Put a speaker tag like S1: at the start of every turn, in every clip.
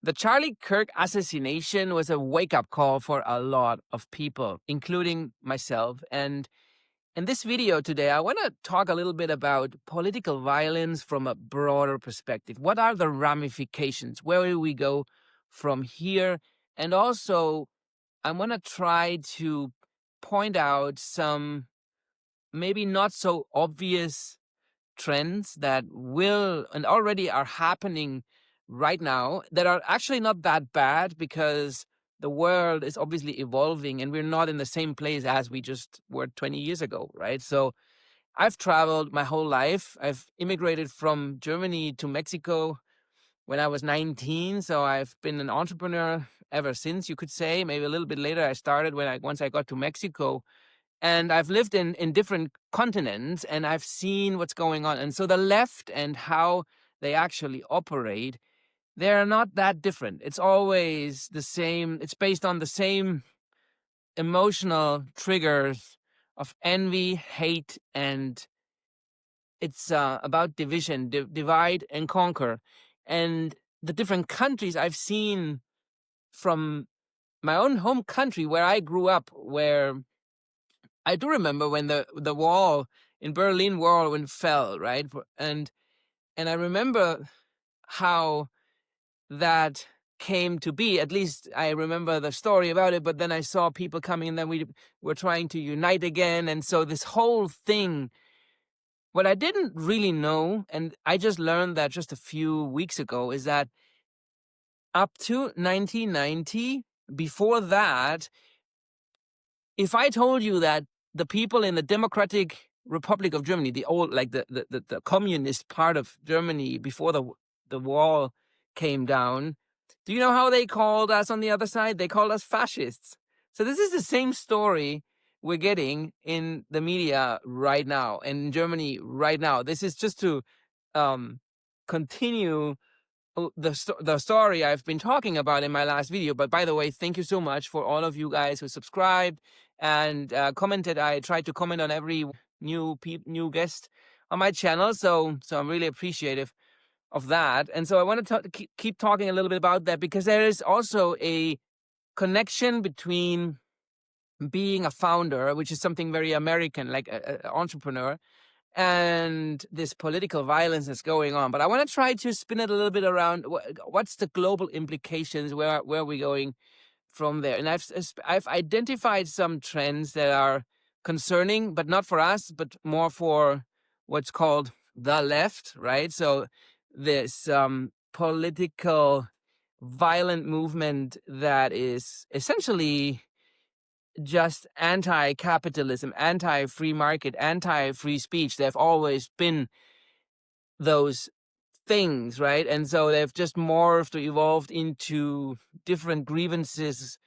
S1: The Charlie Kirk assassination was a wake-up call for a lot of people, including myself. And in this video today, I want to talk a little bit about political violence from a broader perspective. What are the ramifications? Where will we go from here? And also, I want to try to point out some maybe not so obvious trends that will and already are happening right now that are actually not that bad, because the world is obviously evolving and we're not in the same place as we just were 20 years ago, right? So I've traveled my whole life. I've immigrated from Germany to Mexico when I was 19. So I've been an entrepreneur ever since, you could say. Maybe a little bit later I started once I got to Mexico. And I've lived in different continents and I've seen what's going on. And so the left and how they actually operate, they're not that different. It's always the same. It's based on the same emotional triggers of envy, hate, and it's about division, divide and conquer. And the different countries I've seen from my own home country where I grew up, where I do remember when the wall in Berlin Wall when it fell, right? And I remember how that came to be. At least I remember the story about it, but then I saw people coming and then we were trying to unite again. And so this whole thing, what I didn't really know, and I just learned that just a few weeks ago, is that up to 1990, before that, if I told you that the people in the Democratic Republic of Germany, the old, like the communist part of Germany before the wall came down, do you know how they called us on the other side? They called us fascists. So this is the same story we're getting in the media right now, and in Germany right now. This is just to continue the story I've been talking about in my last video. But by the way, thank you so much for all of you guys who subscribed and commented. I tried to comment on every new guest on my channel, so I'm really appreciative of that. And so I want to keep talking a little bit about that, because there is also a connection between being a founder, which is something very American, like an entrepreneur, and this political violence that's going on. But I want to try to spin it a little bit around what's the global implications, where are we going from there. And I've identified some trends that are concerning, but not for us, but more for what's called the left, right? So this political violent movement that is essentially just anti-capitalism, anti-free market, anti-free speech. They've always been those things, right? And so they've just morphed or evolved into different grievances,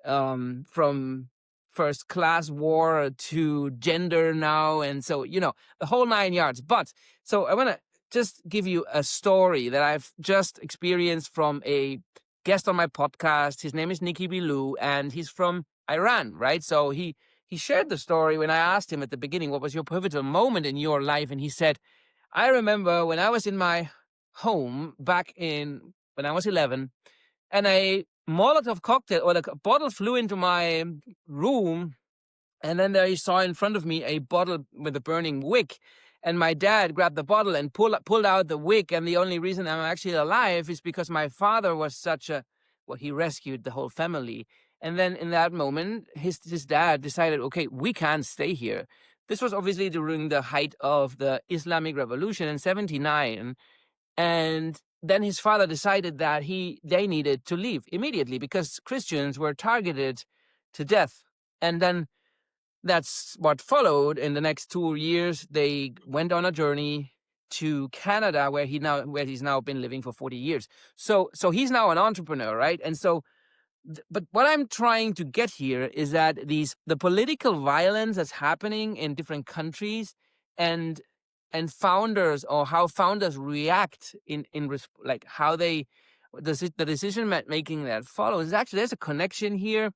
S1: from first class war to gender now. And so, the whole 9 yards. But so I want to just give you a story that I've just experienced from a guest on my podcast. His name is Nicky Bilou, and he's from Iran, right? So he shared the story when I asked him at the beginning, what was your pivotal moment in your life? And he said, I remember when I was in my home when I was 11, and a Molotov cocktail or a bottle flew into my room. And then there he saw in front of me a bottle with a burning wick. And my dad grabbed the bottle and pulled out the wick. And the only reason I'm actually alive is because my father was he rescued the whole family. And then in that moment, his dad decided, okay, we can't stay here. This was obviously during the height of the Islamic Revolution in 1979. And then his father decided that they needed to leave immediately because Christians were targeted to death. And then that's what followed. In the next 2 years, they went on a journey to Canada, where he's now been living for 40 years. So he's now an entrepreneur, right? And so, but what I'm trying to get here is that the political violence that's happening in different countries, and founders, or how founders react like how the decision making that follows. Actually, there's a connection here.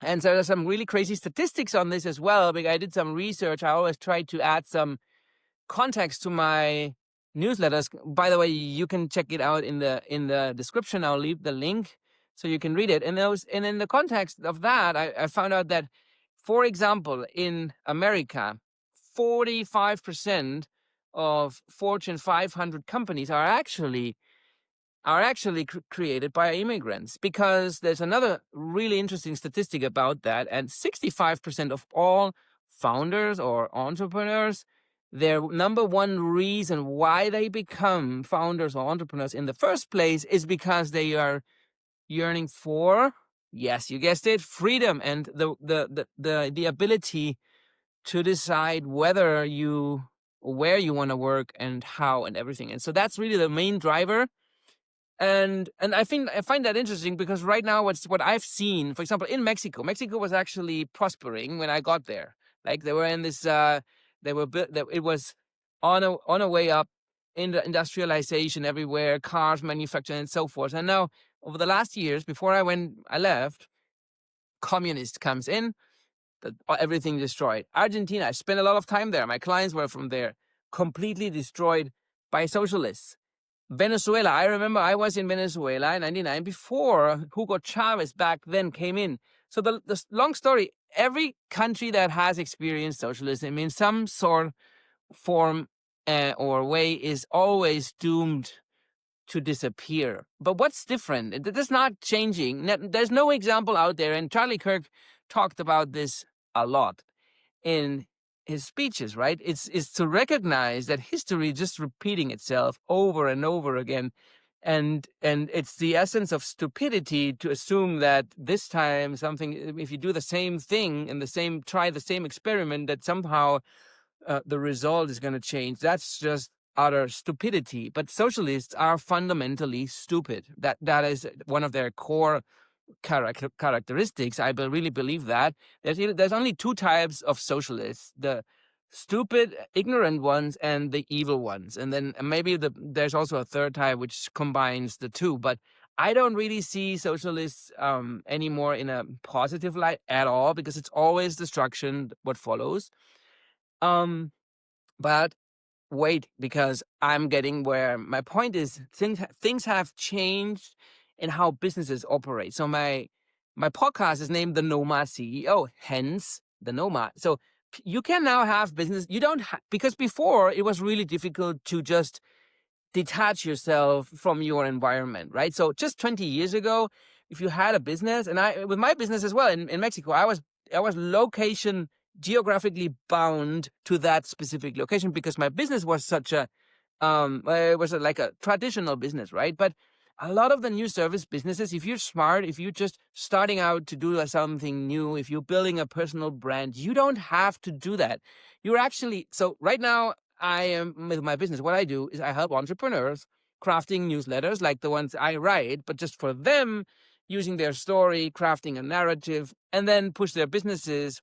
S1: And so there's some really crazy statistics on this as well, because I did some research. I always try to add some context to my newsletters. By the way, you can check it out in the description. I'll leave the link so you can read it. And in the context of that, I found out that, for example, in America, 45% of Fortune 500 companies are actually created by immigrants, because there's another really interesting statistic about that. And 65% of all founders or entrepreneurs, their number one reason why they become founders or entrepreneurs in the first place is because they are yearning for, yes, you guessed it, freedom and the ability to decide where you want to work and how and everything. And so that's really the main driver. And I find that interesting, because right now what I've seen, for example, in Mexico was actually prospering when I got there. Like they were in this, it was on a way up in the industrialization everywhere, cars manufacturing and so forth. And now over the last years, before I left, communist comes in, everything destroyed. Argentina, I spent a lot of time there. My clients were from there, completely destroyed by socialists. Venezuela, I remember I was in Venezuela in 1999 before Hugo Chavez back then came in. So the long story, every country that has experienced socialism in some sort, form, or way is always doomed to disappear. But what's different? It is not changing. There's no example out there, and Charlie Kirk talked about this a lot in his speeches, right? It's to recognize that history is just repeating itself over and over again. And it's the essence of stupidity to assume that this time something, if you do the same thing and try the same experiment, that somehow the result is going to change. That's just utter stupidity. But socialists are fundamentally stupid. That is one of their core characteristics. I really believe that. There's only two types of socialists: the stupid, ignorant ones and the evil ones. And then maybe there's also a third type which combines the two. But I don't really see socialists anymore in a positive light at all, because it's always destruction what follows. But wait, because I'm getting where my point is. Things have changed in how businesses operate. So my podcast is named The Nomad CEO, hence the Nomad. So you can now have business. You don't because before it was really difficult to just detach yourself from your environment, right? So just 20 years ago, if you had a business, and with my business as well in Mexico, I was location geographically bound to that specific location, because my business was such a it was like a traditional business, right? But a lot of the new service businesses, if you're smart, if you're just starting out to do something new, if you're building a personal brand, you don't have to do that. You're actually, so right now I am with my business. What I do is I help entrepreneurs crafting newsletters like the ones I write, but just for them, using their story, crafting a narrative, and then push their businesses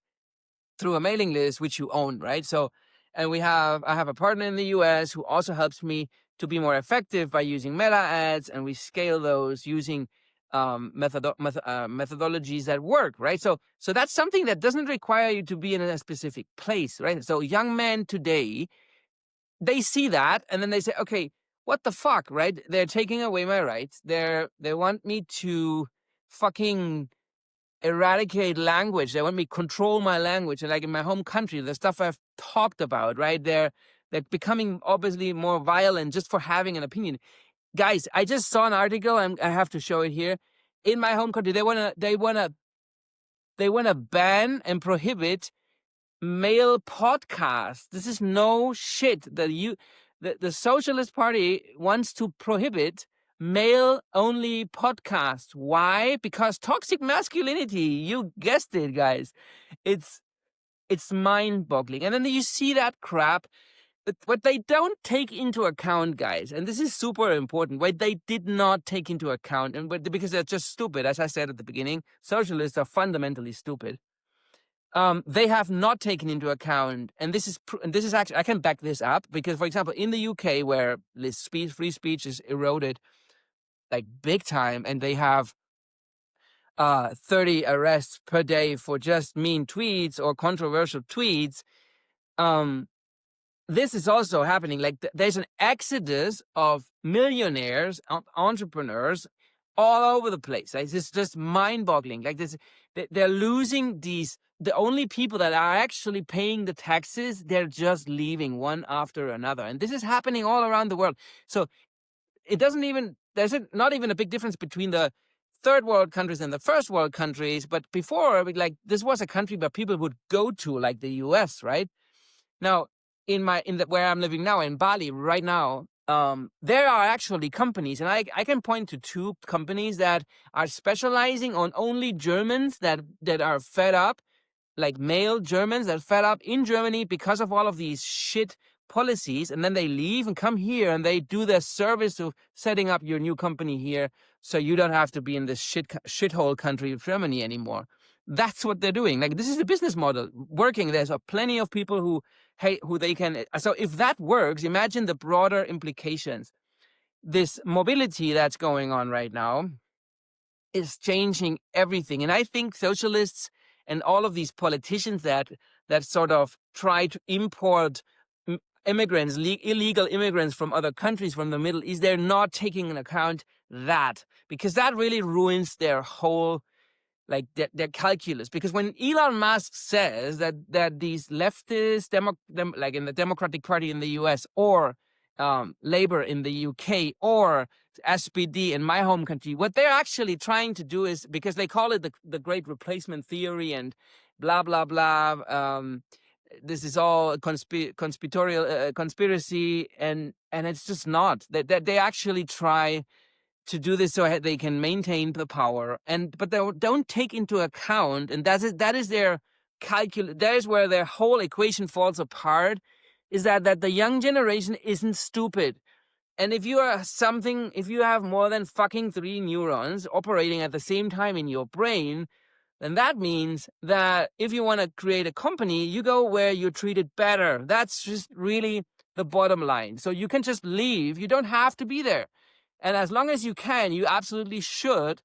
S1: through a mailing list, which you own, right? So, and I have a partner in the US who also helps me to be more effective by using meta ads, and we scale those using methodologies that work, right? So that's something that doesn't require you to be in a specific place, right? So young men today, they see that and then they say, okay, what the fuck, right? They're taking away my rights. They want me to fucking eradicate language. They want me to control my language. And like in my home country, the stuff I've talked about, right? They're becoming obviously more violent just for having an opinion. Guys, I just saw an article, and I have to show it here. In my home country, they wanna ban and prohibit male podcasts. This is no shit. The Socialist Party wants to prohibit male-only podcasts. Why? Because toxic masculinity. You guessed it, guys. It's mind-boggling. And then you see that crap. But what they don't take into account, guys, and this is super important, what they did not take into account, and because they're just stupid, as I said at the beginning, socialists are fundamentally stupid. They have not taken into account, and this is actually, I can back this up, because, for example, in the UK, where free speech is eroded like big time, and they have 30 arrests per day for just mean tweets or controversial tweets, this is also happening. Like there's an exodus of millionaires, entrepreneurs all over the place. Like, it's just mind-boggling. Like this, they're losing these. The only people that are actually paying the taxes, they're just leaving one after another, and this is happening all around the world. So it doesn't even there's not even a big difference between the third world countries and the first world countries. But before, like, this was a country where people would go to, like the US, right? Now, where I'm living now, in Bali right now, there are actually companies, and I can point to two companies that are specializing on only Germans that are fed up, like male Germans that are fed up in Germany because of all of these shit policies, and then they leave and come here and they do their service of setting up your new company here, so you don't have to be in this shithole country of Germany anymore. That's what they're doing. Like, this is the business model working. There's plenty of people who they can. So if that works, imagine the broader implications. This mobility that's going on right now is changing everything. And I think socialists and all of these politicians that sort of try to import immigrants, illegal immigrants from other countries, from the Middle East, they're not taking into account that, because that really ruins their whole, like, their calculus. Because when Elon Musk says that these leftists, like in the Democratic Party in the US, or Labour in the UK, or SPD in my home country, what they're actually trying to do is, because they call it the Great Replacement Theory and blah blah blah. This is all conspiracy, and it's just not. They actually try to do this so they can maintain the power, but they don't take into account, and that is their calculus. That is where their whole equation falls apart. Is that the young generation isn't stupid, and if you have more than fucking 3 neurons operating at the same time in your brain, then that means that if you want to create a company, you go where you're treated better. That's just really the bottom line. So you can just leave. You don't have to be there. And as long as you can, you absolutely should.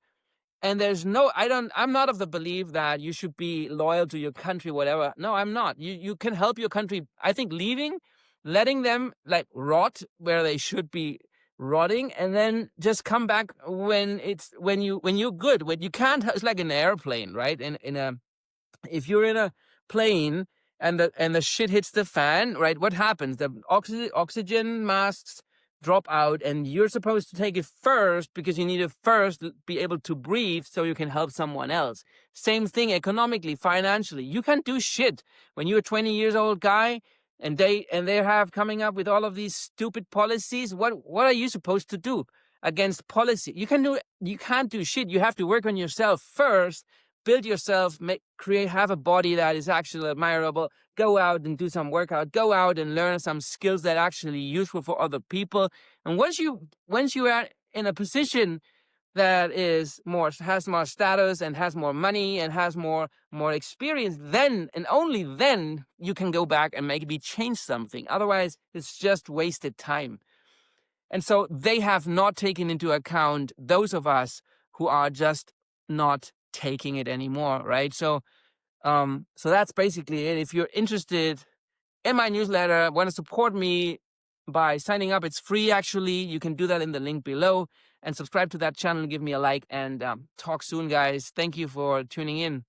S1: And I'm not of the belief that you should be loyal to your country, whatever. No, I'm not. You can help your country. I think leaving, letting them like rot where they should be rotting, and then just come back when you're good. When you can't, it's like an airplane, right? If you're in a plane and the shit hits the fan, right? What happens? The oxygen masks drop out, and you're supposed to take it first because you need to first be able to breathe so you can help someone else. Same thing economically, financially. You can't do shit when you're a 20 years old guy and they have coming up with all of these stupid policies. What are you supposed to do against policy? You can't do shit. You have to work on yourself first. Build yourself, have a body that is actually admirable. Go out and do some workout. Go out and learn some skills that are actually useful for other people. And once you are in a position that has more status and has more money and has more experience, then and only then you can go back and maybe change something. Otherwise, it's just wasted time. And so they have not taken into account those of us who are just not taking it anymore, right? So that's basically it. If you're interested in my newsletter, want to support me by signing up, it's free actually. You can do that in the link below, and subscribe to that channel, give me a like, and talk soon, guys. Thank you for tuning in.